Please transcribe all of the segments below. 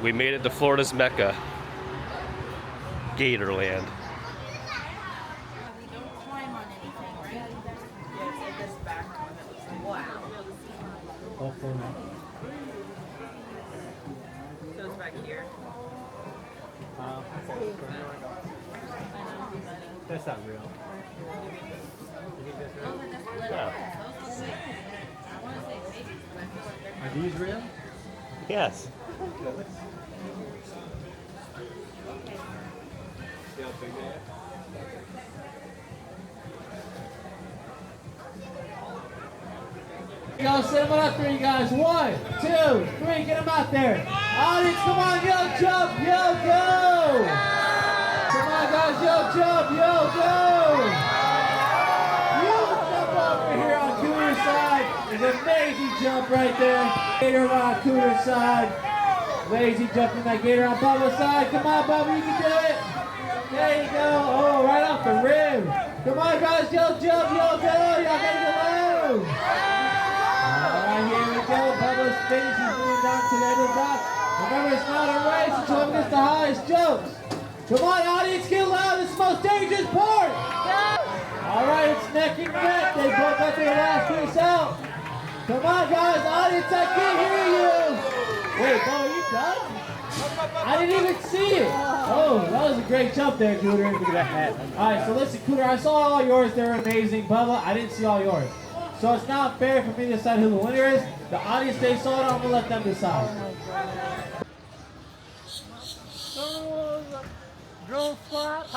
We made it to Florida's Mecca, Gatorland. We don't climb on anything, right? Yeah, it's like this back one that was wow. Hopefully not. So it's back here. That's not real. You think that's real? Yeah. Are these real? Yes. Y'all send them out there, you guys. 1, 2, 3, get them out there. Audience, come on, yo, jump, yo, go. Come on, guys, yo, jump, yo, go. You jump over here on Cooter's side. There's an amazing jump right there. Gator on Cooter's side. Lazy jump in that Gator on Bubba's side. Come on, Bubba, you can do it. There you go. Oh, right off the rim. Come on, guys, yo, jump, yo, go. Y'all gotta go low. Alright, here we go. Bubba's finish. He's moving down to the other back. Remember, it's not a race until whoever gets the highest jumps. Come on, audience, get loud. This is the most dangerous part. Alright, it's neck and neck. They both got their last piece out. Come on, guys. Audience, I can't hear you. Wait, Bo, are you done? I didn't even see it. Oh, that was a great jump there, Cooter. Look at that hat. Alright, so listen, Cooter, I saw all yours. They were amazing. Bubba, I didn't see all yours. So it's not fair for me to decide who the winner is. The audience, they saw it. I'm going to let them decide. Drove flat.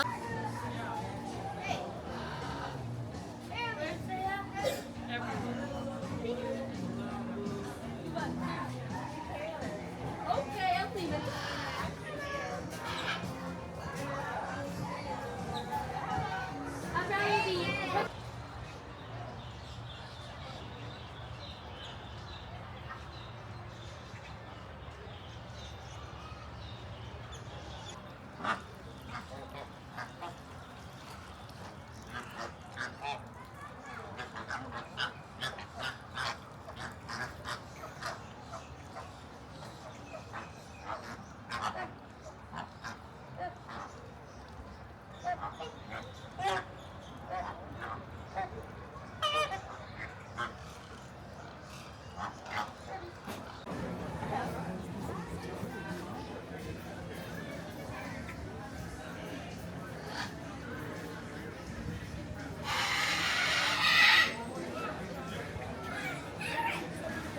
Okay, I'll leave it. I'd rather be.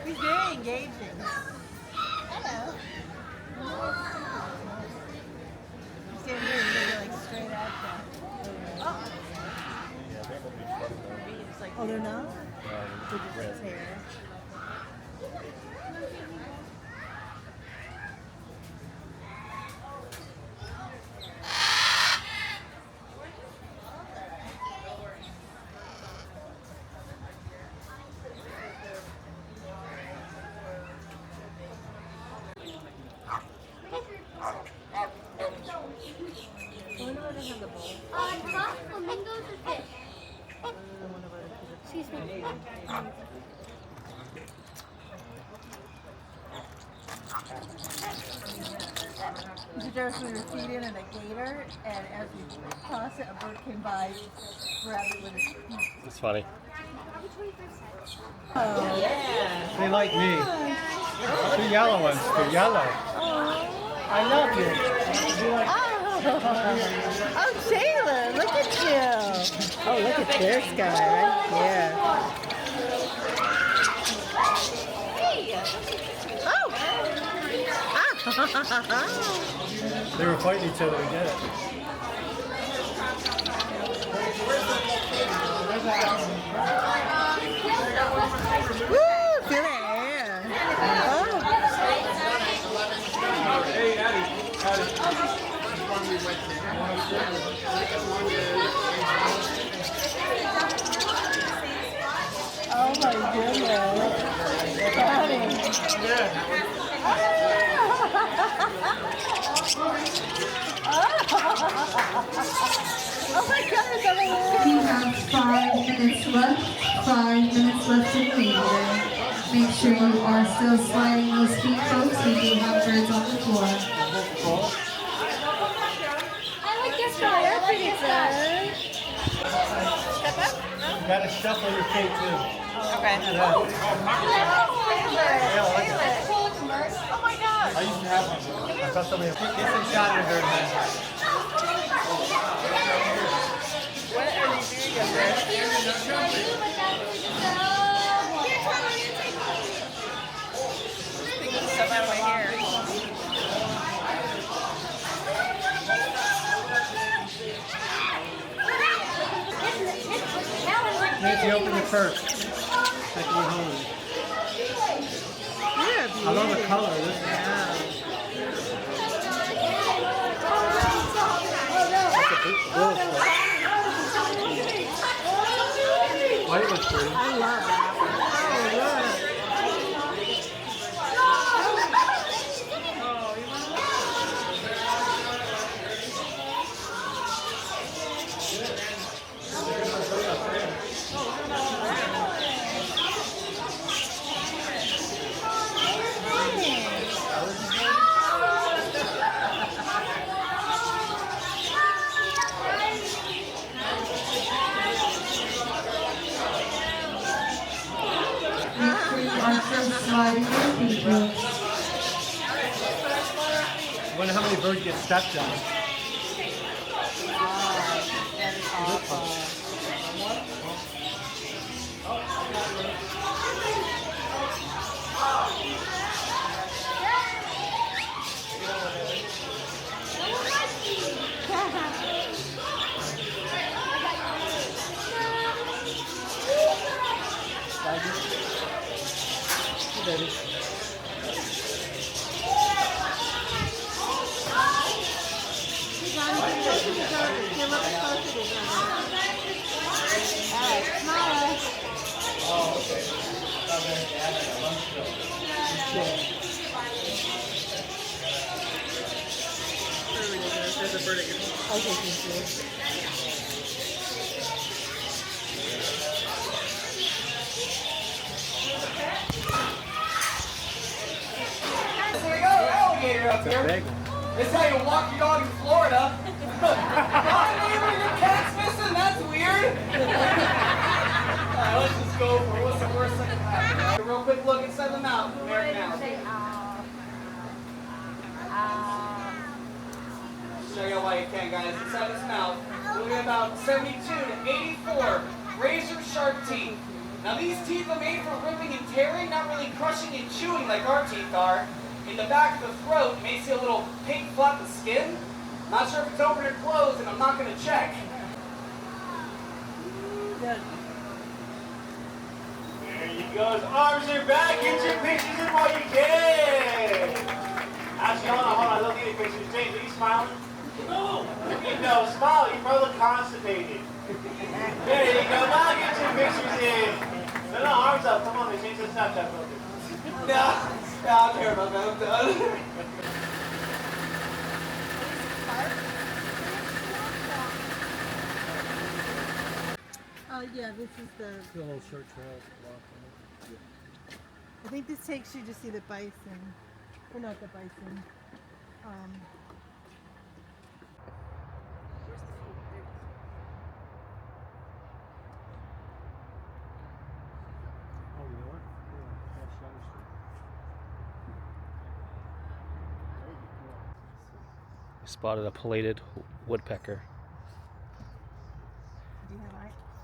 He's very engaging. Hello. You stand here and they're like straight at you. Oh. It's like, oh, they're not? They're just his hair. Not flamingos or fish. Excuse me. You should just put your feet in and a gator, and as you toss it, a bird came by, grab it with his feet. It's funny. Oh, yeah. They like me. The yellow ones. The yellow. I love you. You like Oh, Taylor, look at you. Oh, look at this guy right here. Oh. Ah. They were fighting each other to get it. Woo, feel that air. Oh. Hey, Addie. Oh my goodness. Funny. Oh my goodness, I'm You have 5 minutes left. 5 minutes left in the meter. Make sure you are still sliding those feet, folks. We do have birds on the floor. I like this guy. They're pretty good. You gotta shuffle your feet too. Okay. Oh my god. I used to have one. I saw somebody get some shot in her man. What are you doing up there? Taking stuff out of my hair. Nancy, open it first. Take me home. I love the color. This white was pretty. I love that. Make sure you are still sliding your feet, folks. I wonder how many birds get stepped on. Baby. There you go, alligator up here. Big. This is how you walk your dog in Florida. Oh, neighbor, your cat's missing? That's weird. Alright, let's just go for what's the worst that can happen. A real quick look inside the mouth. American Apple. Show you why you can, guys. Inside his mouth, we're looking at about 72 to 84 razor sharp teeth. Now these teeth are made for ripping and tearing, not really crushing and chewing like our teeth are. In the back of the throat, you may see a little pink flap of skin. Not sure if it's open or closed, and I'm not going to check. There you go. His arms are back. Get your pictures in while you can. Actually, hold on. Look at your pictures. James, are you smiling? No. No, smile. You probably look constipated. There you go. Now get your pictures in. No, arms up. Come on, let's change the Snapchat filter. No, I don't care about that. I'm done. Oh yeah, this is the. The whole short trail. I think this takes you to see the bison, or not the bison. Oh, you know what? Spotted a plated woodpecker. Do you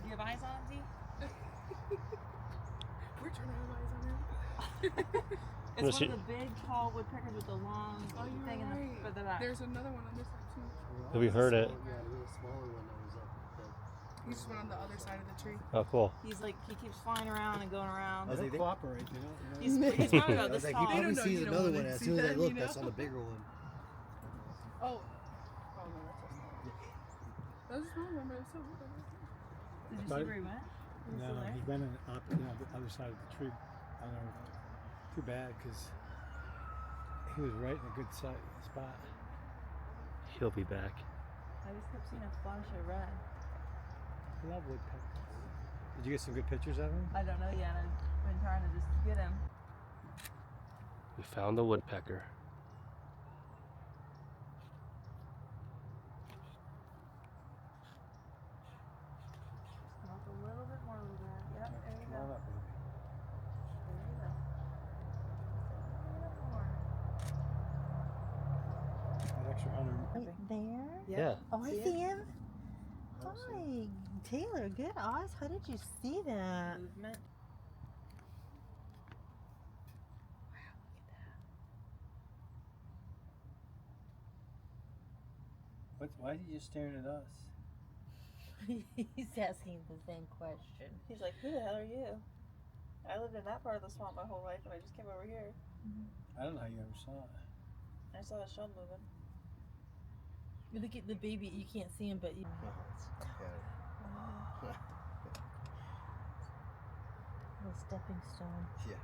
have eyes on him, Z? We're trying to have eyes on him. It's one of the big, tall woodpeckers with the long Oh, you're thing in right. the back. There's another one on this side too. Have we heard it? Yeah, there was a smaller one that was up. He just went on the other side of the tree. Oh, cool. He's like, he keeps flying around and going around. They cooperate, you know? He's probably about I was this like, he tall. probably know, sees you don't another wanna one. As see soon as I them, look, you that's know? on the bigger one. Oh. Oh no, that's so small. That was a small one, but it's so big. Did you see where he went? He was No, still there? he went on the other side of the tree. I don't know. Too bad, because he was right in a good spot. He'll be back. I just kept seeing a flash of red. I love woodpeckers. Did you get some good pictures of him? I don't know yet. been trying to just get him. We found the woodpecker. Come up a little bit more, little bit. Yep, there you go. There you go. Just a little bit more. Right there? Yeah. Oh, I see him. Hi, Taylor. Good eyes. How did you see that? Movement. Why is he just staring at us? He's asking the same question. He's like, who the hell are you? I lived in that part of the swamp my whole life, and I just came over here. I don't know how you ever saw it. I saw the show moving. You look at the baby. You can't see him, but you. A stepping stone. Yeah.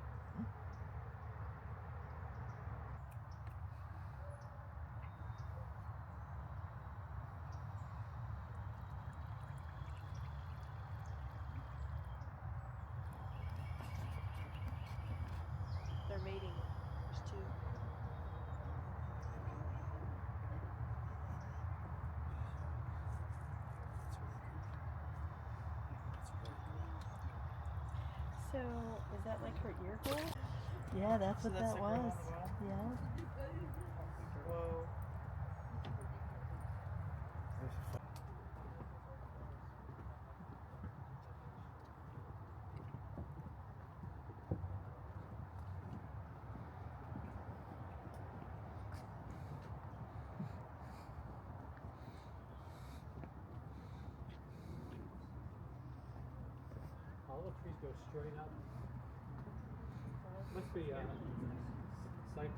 They're mating. There's two. So, is that like her ear hole? Yeah, that's So what that's that the girl was. on the wall? Yeah. Whoa. All the trees go straight up. Must be cypress.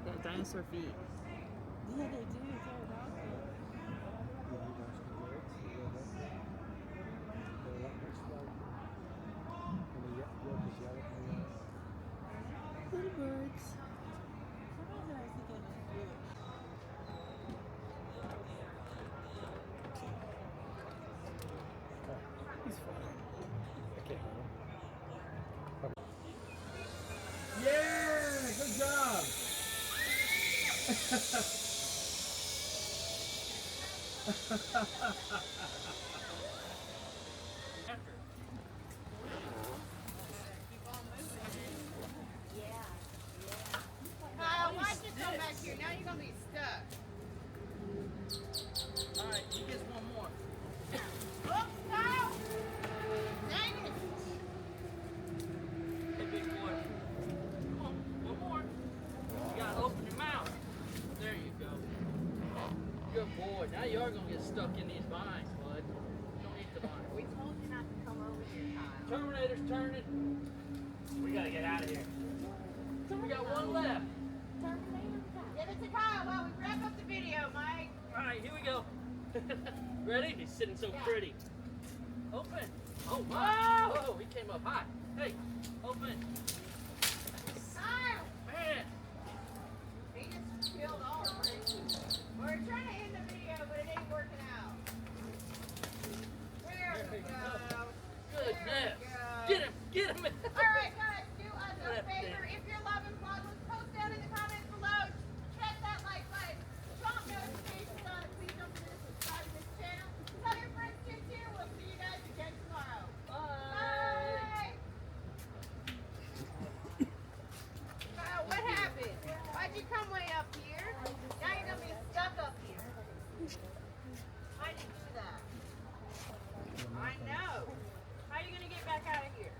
Yeah, dinosaur feet. Yeah, they do. Little birds. Yeah, good job. Kyle, why'd you come back here? Now you're gonna be stuck. Alright, he gets one more. Oops, Kyle! Dang it! Hey, big boy. Come on, one more. You gotta open your mouth. There you go. Good boy. Now you are gonna get stuck in these vines, bud. Don't eat the vines. We told you not to come over here, Kyle. Terminator's turning. We gotta get out of here. So we got one left. Give it to Kyle while we wrap up the video, Mike. Alright, here we go. Ready? He's sitting so pretty. Open. Oh, wow. Whoa, he came up high. Hey, open. Kyle! Man. He just killed all of us. We're trying to end the video, but it ain't working out. There we go. Goodness. There we go. Get him. Get him. Alright, guys, do us a favor. If you're loving Vlogmas, post down in the comments below. Check that like button. Drop notifications on it. Please don't forget to subscribe to this channel. Tell your friends to too. We'll see you guys again tomorrow. Bye. Kyle, what happened? Why'd you come way up here? Now you're gonna be stuck up here. Why'd you do that? I know. How are you gonna get back out of here?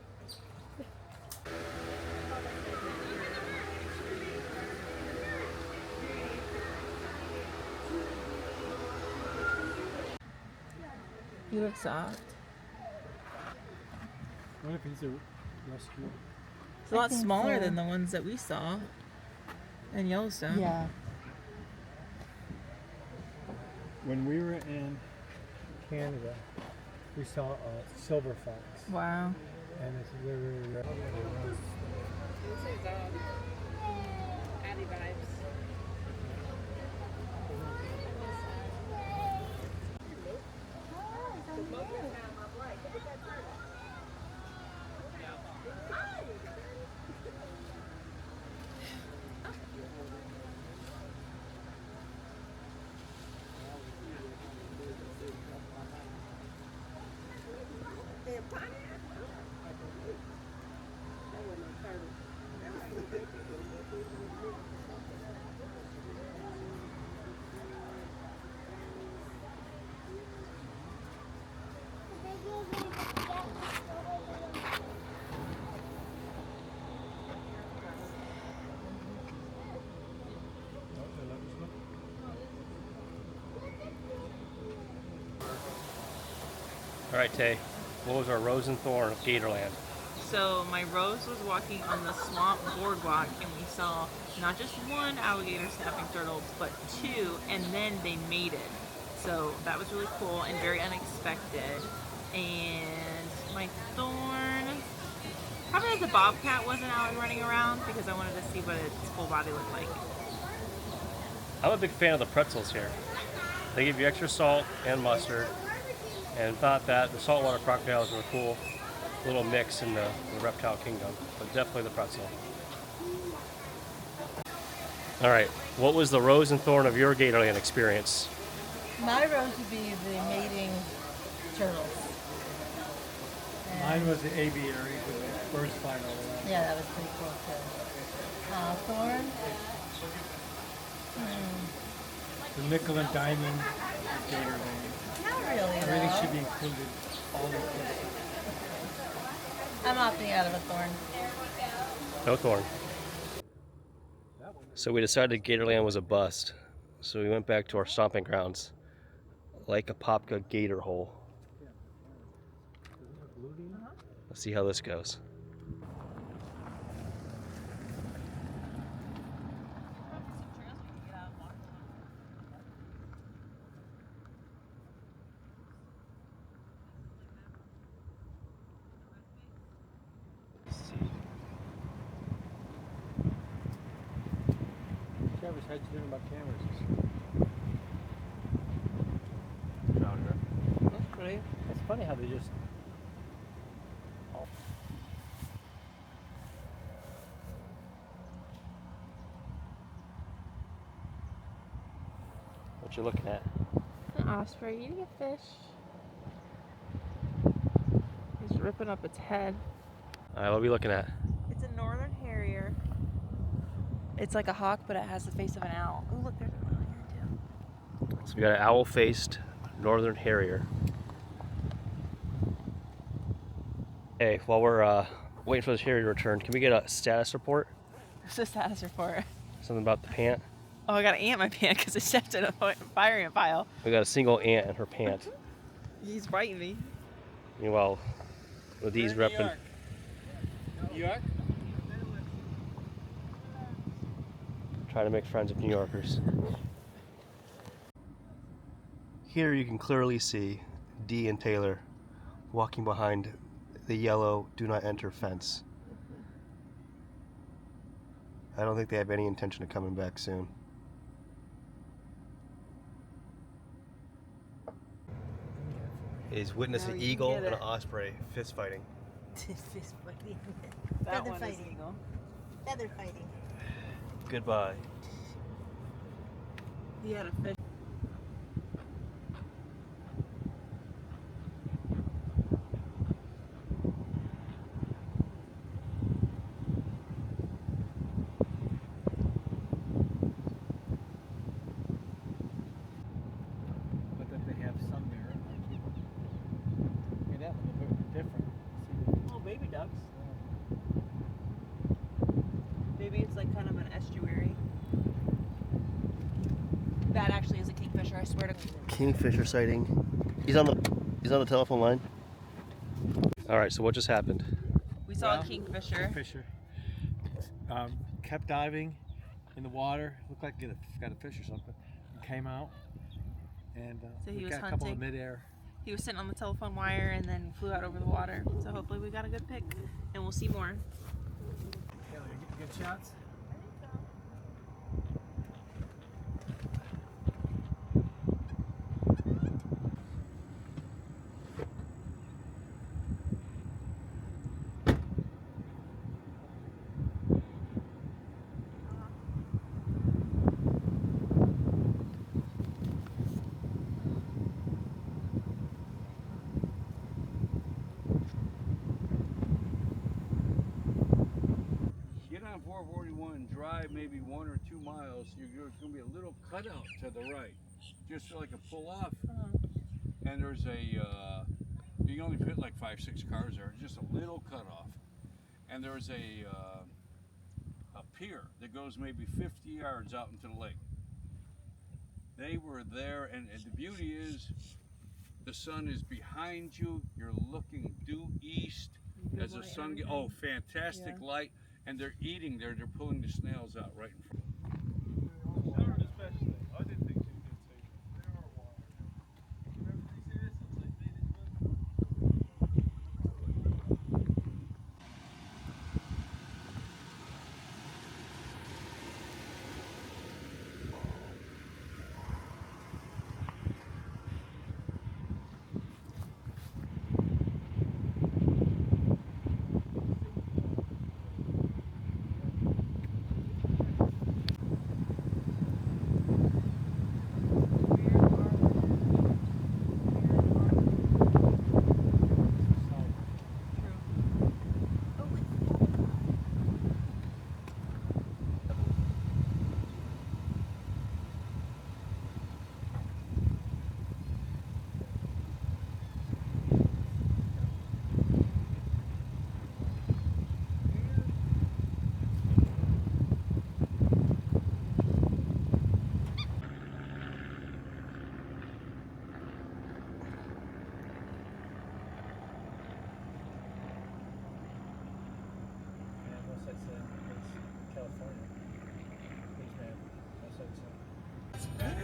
You look soft. What if he's a rescue? It's a lot think smaller so. than the ones that we saw in Yellowstone. Yeah. When we were in Canada, we saw a silver fox, Wow. and it's very rare. Abby vibes. All right, Tay. What was our rose and thorn of Gatorland? So my Rose was walking on the swamp boardwalk and we saw not just one alligator snapping turtles, but two, and then they mated. So that was really cool and very unexpected. And my thorn, probably that the bobcat wasn't out and running around because I wanted to see what its full body looked like. I'm a big fan of the pretzels here. They give you extra salt and mustard, and thought that the saltwater crocodiles were a cool little mix in the reptile kingdom, but definitely the pretzel. All right, what was the rose and thorn of your Gatorland experience? My rose would be the mating turtles. Mine was the aviary with the birds flying all around. Yeah, that was pretty cool too. Thorn? The nickel and diamond Gatorland. Not really, Everything though. should be included. All of this. I'm opting out of a thorn. No thorn. So we decided Gatorland was a bust. So we went back to our stomping grounds, Lake Apopka Gator Hole. Let's see how this goes. Travis, how'd you learn about cameras? That's pretty. It's funny how they just. What you looking at? An osprey eating a fish. He's ripping up its head. All right, what are we looking at? It's a northern harrier. It's like a hawk, but it has the face of an owl. Oh, look, there's an owl here too. So we got an owl-faced northern harrier. Hey, while we're waiting for this harrier to return, can we get a status report? What's the status report? Something about the pant? Oh, I got an ant in my pant because it stepped in a firing ant pile. We got a single ant in her pant. He's biting me. Meanwhile, with these repping. New York? Trying to make friends with New Yorkers. Here you can clearly see Dee and Taylor walking behind the yellow do not enter fence. I don't think they have any intention of coming back soon. Is witness Now an you can eagle get and it. an osprey fist fighting. Fist fighting. That Feather one is fighting. eagle. Feather fighting. Goodbye. He had a fish. But that they have some there. I mean, that one looked different. See, Little baby ducks. Maybe it's like kind of an estuary. That actually is a kingfisher, I swear to Kingfisher sighting. He's on the telephone line. All right, so what just happened? We saw Well, a kingfisher. Fisher. Kept diving in the water. Looked like got a fish or something. Came out and So he we was got a couple of hunting? midair He was sitting on the telephone wire and then flew out over the water. So hopefully we got a good pic, and we'll see more. Taylor, you get good shots? Get on 441, drive maybe 1 or 2 miles. There's going to be a little cutout to the right, just so I can pull off. And there's a, you can only fit like 5-6 cars there, just a little cutoff. And there's a pier that goes maybe 50 yards out into the lake. They were there, and the beauty is the sun is behind you. You're looking due east as the sun gets, oh, fantastic light. And they're eating there. They're pulling the snails out right in front. I didn't think she was going to take it. There are water. Remember, did you see this? It's like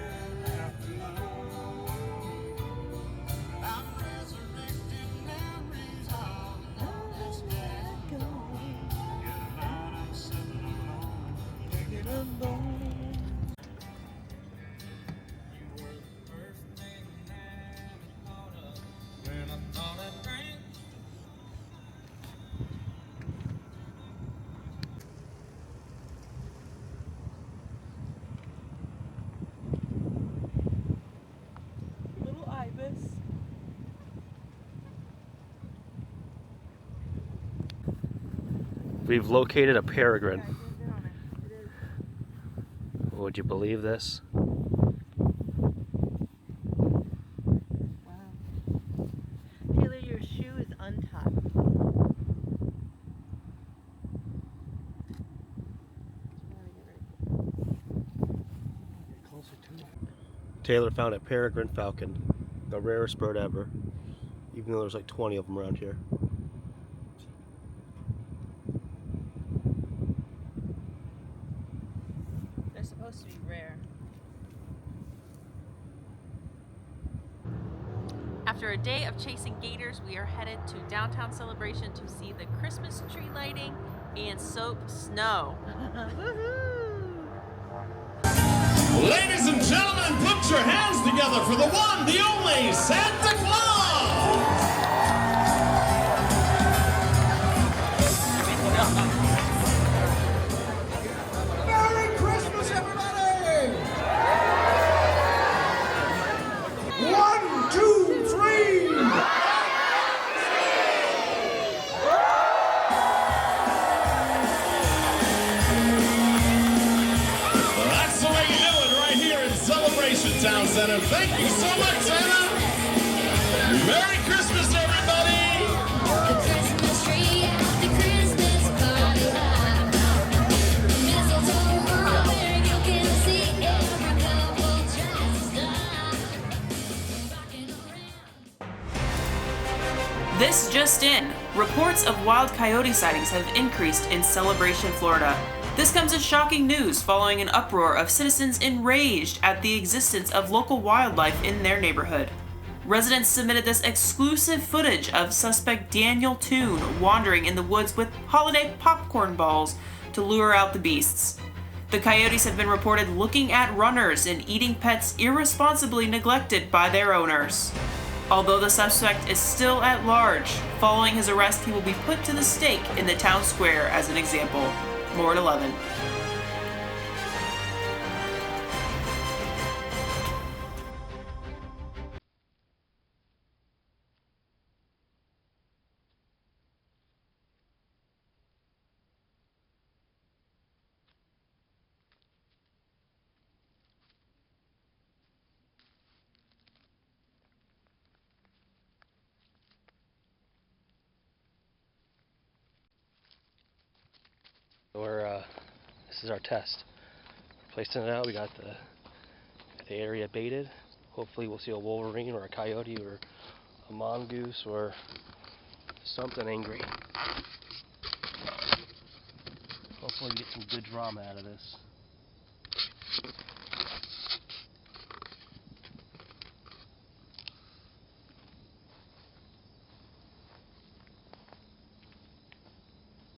We've located a peregrine. Would you believe this? Wow. Taylor, your shoe is untucked. Taylor found a peregrine falcon, the rarest bird ever, even though there's like 20 of them around here. They're supposed to be rare. After a day of chasing gators, we are headed to downtown Celebration to see the Christmas tree lighting and soap snow. Ladies and gentlemen, put your hands together for the one, the only Santa Claus! Merry Christmas, everybody! 1, 2, 3! That's the way you do it right here in Celebration Town Center. Thank you so much, Santa! Merry Christmas, everybody! The Christmas tree at the Christmas party line. Mistletoe hung where you can see every couple dressed up. Rocking around. This just in. Reports of wild coyote sightings have increased in Celebration, Florida. This comes as shocking news following an uproar of citizens enraged at the existence of local wildlife in their neighborhood. Residents submitted this exclusive footage of suspect Daniel Toon wandering in the woods with holiday popcorn balls to lure out the beasts. The coyotes have been reported looking at runners and eating pets irresponsibly neglected by their owners. Although the suspect is still at large, following his arrest he will be put to the stake in the town square as an example. More at 11. This is our test. Placing it out, we got the area baited. Hopefully we'll see a wolverine or a coyote or a mongoose or something angry. Hopefully we get some good drama out of this.